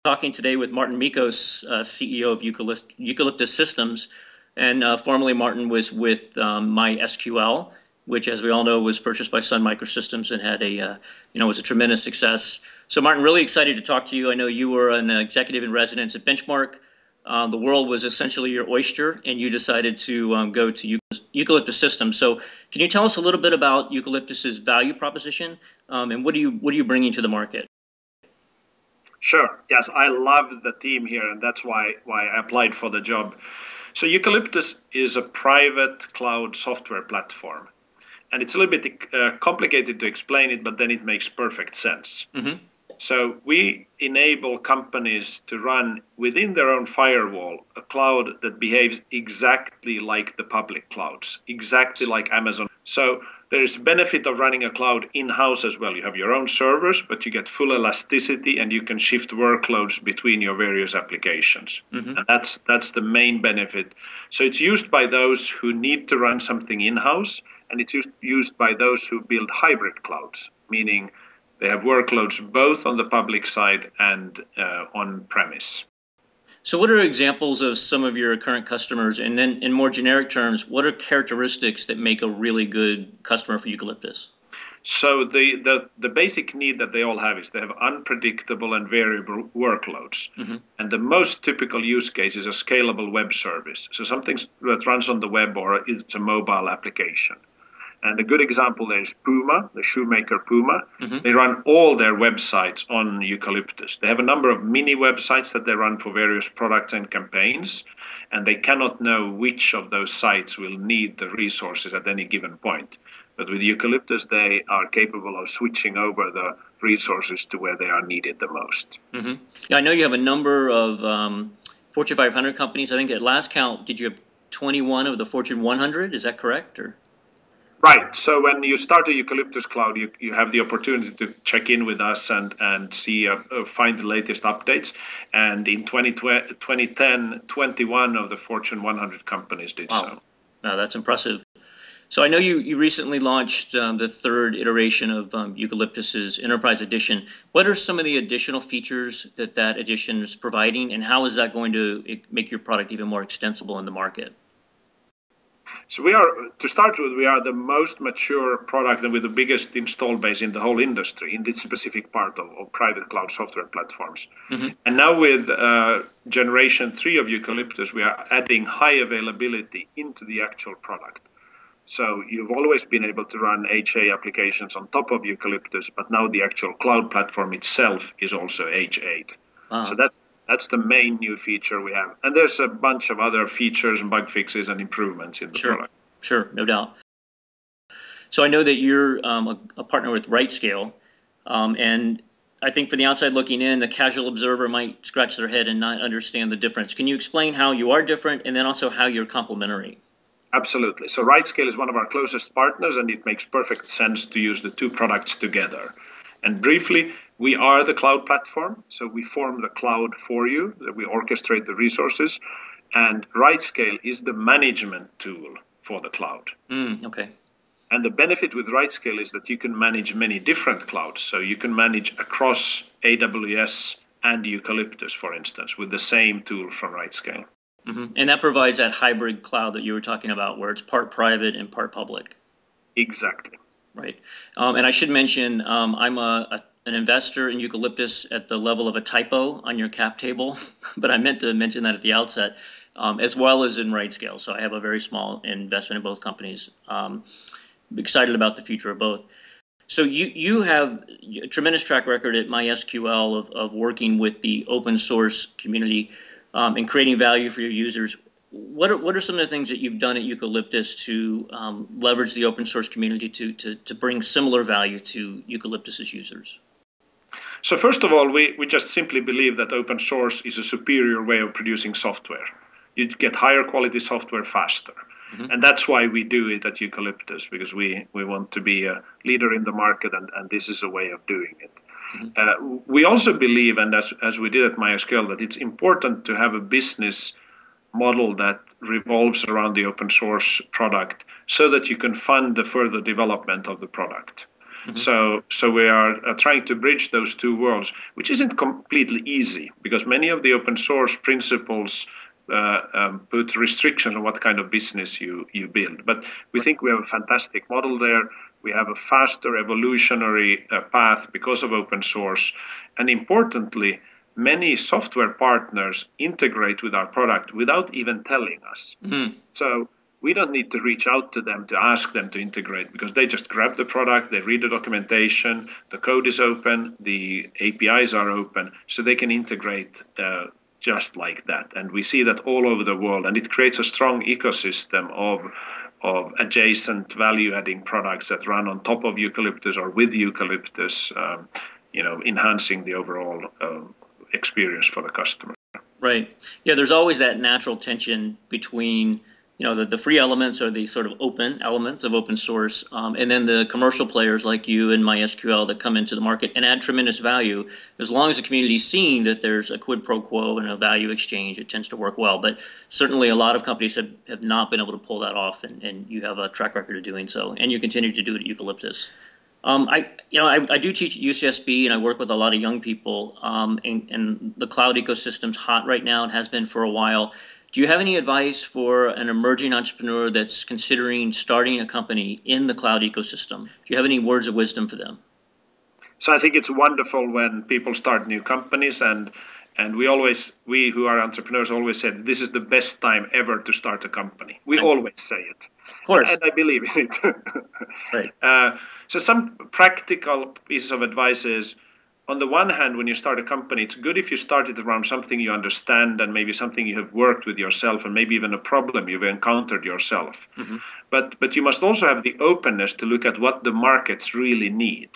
Talking today with Mårten Mickos, CEO of Eucalyptus Systems, and formerly Mårten was with MySQL, which, as we all know, was purchased by Sun Microsystems and had was a tremendous success. So, Mårten, really excited to talk to you. I know you were an executive in residence at Benchmark. The world was essentially your oyster, and you decided to go to Eucalyptus Systems. So, can you tell us a little bit about Eucalyptus's value proposition, and what are you bringing to the market? Sure. Yes, I love the team here, and that's why I applied for the job. So Eucalyptus is a private cloud software platform, and it's a little bit complicated to explain it, but then it makes perfect sense. Mm-hmm. So we enable companies to run within their own firewall a cloud that behaves exactly like the public clouds, exactly like Amazon. So there is benefit of running a cloud in-house as well. You have your own servers, but you get full elasticity and you can shift workloads between your various applications. Mm-hmm. And that's the main benefit. So it's used by those who need to run something in-house, and it's used by those who build hybrid clouds, meaning they have workloads both on the public side and on-premise. So what are examples of some of your current customers? And then in more generic terms, what are characteristics that make a really good customer for Eucalyptus? So the basic need that they all have is they have unpredictable and variable workloads. Mm-hmm. And the most typical use case is a scalable web service. So something that runs on the web or it's a mobile application. And a good example there is Puma, the shoemaker Puma. Mm-hmm. They run all their websites on Eucalyptus. They have a number of mini websites that they run for various products and campaigns, and they cannot know which of those sites will need the resources at any given point. But with Eucalyptus, they are capable of switching over the resources to where they are needed the most. Mm-hmm. Yeah, I know you have a number of Fortune 500 companies. I think at last count, did you have 21 of the Fortune 100? Is that correct? Or? Right. So when you start a Eucalyptus Cloud, you have the opportunity to check in with us and see find the latest updates. And in 2010, 21 of the Fortune 100 companies did so. Wow, that's impressive. So I know you recently launched the third iteration of Eucalyptus's Enterprise Edition. What are some of the additional features that edition is providing, and how is that going to make your product even more extensible in the market? So we are the most mature product and with the biggest install base in the whole industry in this specific part of private cloud software platforms. Mm-hmm. And now with generation 3 of Eucalyptus, we are adding high availability into the actual product. So you've always been able to run HA applications on top of Eucalyptus, but now the actual cloud platform itself is also H8. Wow. So that's the main new feature we have. And there's a bunch of other features and bug fixes and improvements in the product. Sure, no doubt. So I know that you're a partner with RightScale, and I think for the outside looking in, the casual observer might scratch their head and not understand the difference. Can you explain how you are different and then also how you're complementary? Absolutely. So RightScale is one of our closest partners, and it makes perfect sense to use the two products together. And briefly, we are the cloud platform, so we form the cloud for you, we orchestrate the resources, and RightScale is the management tool for the cloud. Okay. And the benefit with RightScale is that you can manage many different clouds, so you can manage across AWS and Eucalyptus, for instance, with the same tool from RightScale. Mm-hmm. And that provides that hybrid cloud that you were talking about, where it's part private and part public. Exactly. Right. And I should mention, I'm an investor in Eucalyptus at the level of a typo on your cap table, but I meant to mention that at the outset, as well as in RightScale. So I have a very small investment in both companies. Excited about the future of both. So you have a tremendous track record at MySQL of working with the open source community and creating value for your users. What are some of the things that you've done at Eucalyptus to leverage the open source community to bring similar value to Eucalyptus's users? So first of all, we just simply believe that open source is a superior way of producing software. You get higher quality software faster. Mm-hmm. And that's why we do it at Eucalyptus, because we want to be a leader in the market, and this is a way of doing it. Mm-hmm. We also believe, and as we did at MySQL, that it's important to have a business model that revolves around the open source product so that you can fund the further development of the product. So we are trying to bridge those two worlds, which isn't completely easy because many of the open source principles put restrictions on what kind of business you build. But we think we have a fantastic model there. We have a faster evolutionary path because of open source. And importantly, many software partners integrate with our product without even telling us. So we don't need to reach out to them to ask them to integrate because they just grab the product, they read the documentation, the code is open, the APIs are open, so they can integrate just like that. And we see that all over the world, and it creates a strong ecosystem of adjacent value-adding products that run on top of Eucalyptus or with Eucalyptus, enhancing the overall experience for the customer. Right. Yeah, there's always that natural tension between the free elements or the sort of open elements of open source, and then the commercial players like you and MySQL that come into the market and add tremendous value. As long as the community is seeing that there's a quid pro quo and a value exchange, it tends to work well. But certainly a lot of companies have not been able to pull that off, and you have a track record of doing so, and you continue to do it at Eucalyptus. I do teach at UCSB, and I work with a lot of young people, and the cloud ecosystem's hot right now and has been for a while. Do you have any advice for an emerging entrepreneur that's considering starting a company in the cloud ecosystem? Do you have any words of wisdom for them? So I think it's wonderful when people start new companies, and we who are entrepreneurs always said this is the best time ever to start a company. We always say it. Of course. And I believe in it. Right. So some practical pieces of advice is, on the one hand, when you start a company, it's good if you start it around something you understand and maybe something you have worked with yourself and maybe even a problem you've encountered yourself. But you must also have the openness to look at what the markets really need.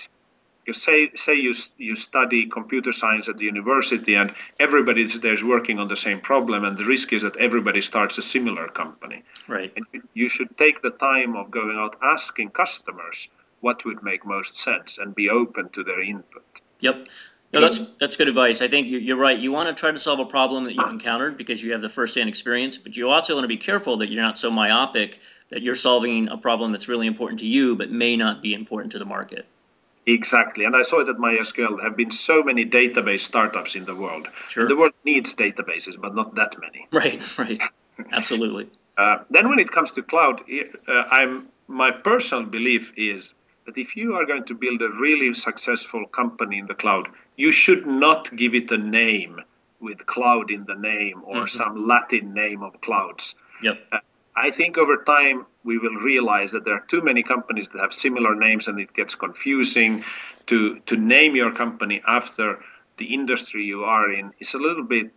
Because say you study computer science at the university and everybody there is working on the same problem, and the risk is that everybody starts a similar company. Right. And you should take the time of going out asking customers what would make most sense and be open to their input. Yep. No, that's good advice. I think you're right. You want to try to solve a problem that you've encountered because you have the first-hand experience, but you also want to be careful that you're not so myopic that you're solving a problem that's really important to you but may not be important to the market. Exactly. And I saw it at MySQL. There have been so many database startups in the world. Sure. And the world needs databases, but not that many. Right. Absolutely. Then when it comes to cloud, my personal belief is that if you are going to build a really successful company in the cloud, you should not give it a name with cloud in the name or some Latin name of clouds. Yep. I think over time we will realize that there are too many companies that have similar names, and it gets confusing. To name your company after the industry you are in is a little bit,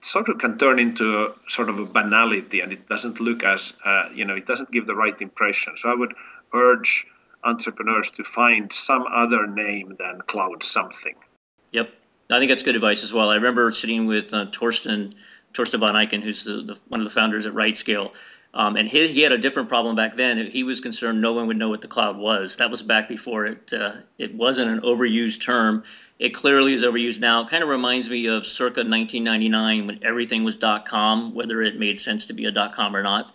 sort of can turn into a sort of a banality, and it doesn't look as, it doesn't give the right impression. So I would urge entrepreneurs to find some other name than cloud something. Yep. I think that's good advice as well. I remember sitting with Torsten von Eichen, who's one of the founders at RightScale, and he had a different problem back then. He was concerned no one would know what the cloud was. That was back before it wasn't an overused term. It clearly is overused now. It kind of reminds me of circa 1999 when everything was .com, whether it made sense to be a .com or not.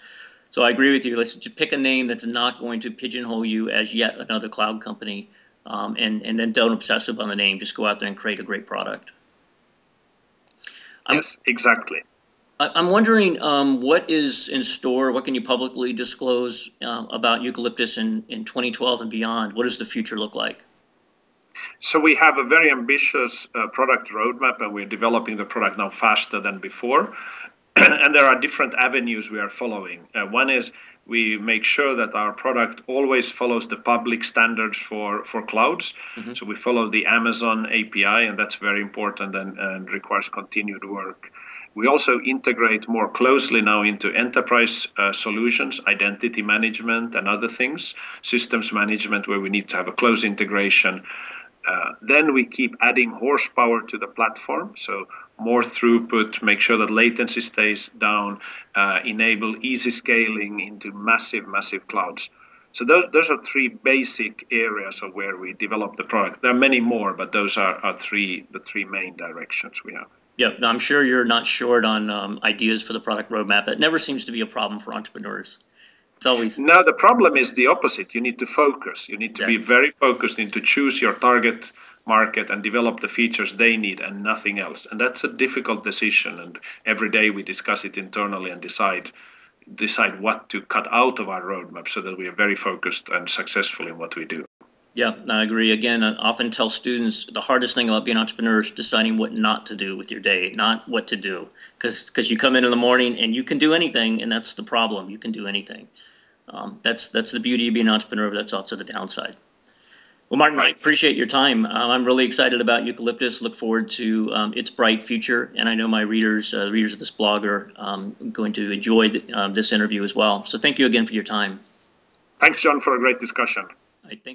So I agree with you. Let's pick a name that's not going to pigeonhole you as yet another cloud company, and then don't obsess about the name. Just go out there and create a great product. Yes, exactly. I'm wondering what is in store. What can you publicly disclose about Eucalyptus in 2012 and beyond? What does the future look like? So we have a very ambitious product roadmap, and we're developing the product now faster than before. And there are different avenues we are following. One is we make sure that our product always follows the public standards for clouds. So we follow the Amazon API, and that's very important and requires continued work. We also integrate more closely now into enterprise solutions, identity management and other things, systems management, where we need to have a close integration. Then we keep adding horsepower to the platform, so more throughput, make sure that latency stays down, enable easy scaling into massive clouds. So those are three basic areas of where we develop the product. There are many more, but those are the three main directions we have. Yeah, I'm sure you're not short on ideas for the product roadmap. It never seems to be a problem for entrepreneurs. It's always no. The problem is the opposite. You need to focus. You need to be very focused into choose your target market and develop the features they need and nothing else. And that's a difficult decision. And every day we discuss it internally and decide what to cut out of our roadmap so that we are very focused and successful in what we do. Yeah, I agree. Again, I often tell students the hardest thing about being an entrepreneur is deciding what not to do with your day, not what to do. Because you come in the morning and you can do anything, and that's the problem. You can do anything. That's the beauty of being an entrepreneur, but that's also the downside. Well, Martin, I appreciate your time. I'm really excited about Eucalyptus. Look forward to its bright future, and I know my readers of this blog are going to enjoy this interview as well. So thank you again for your time. Thanks, John, for a great discussion. I think.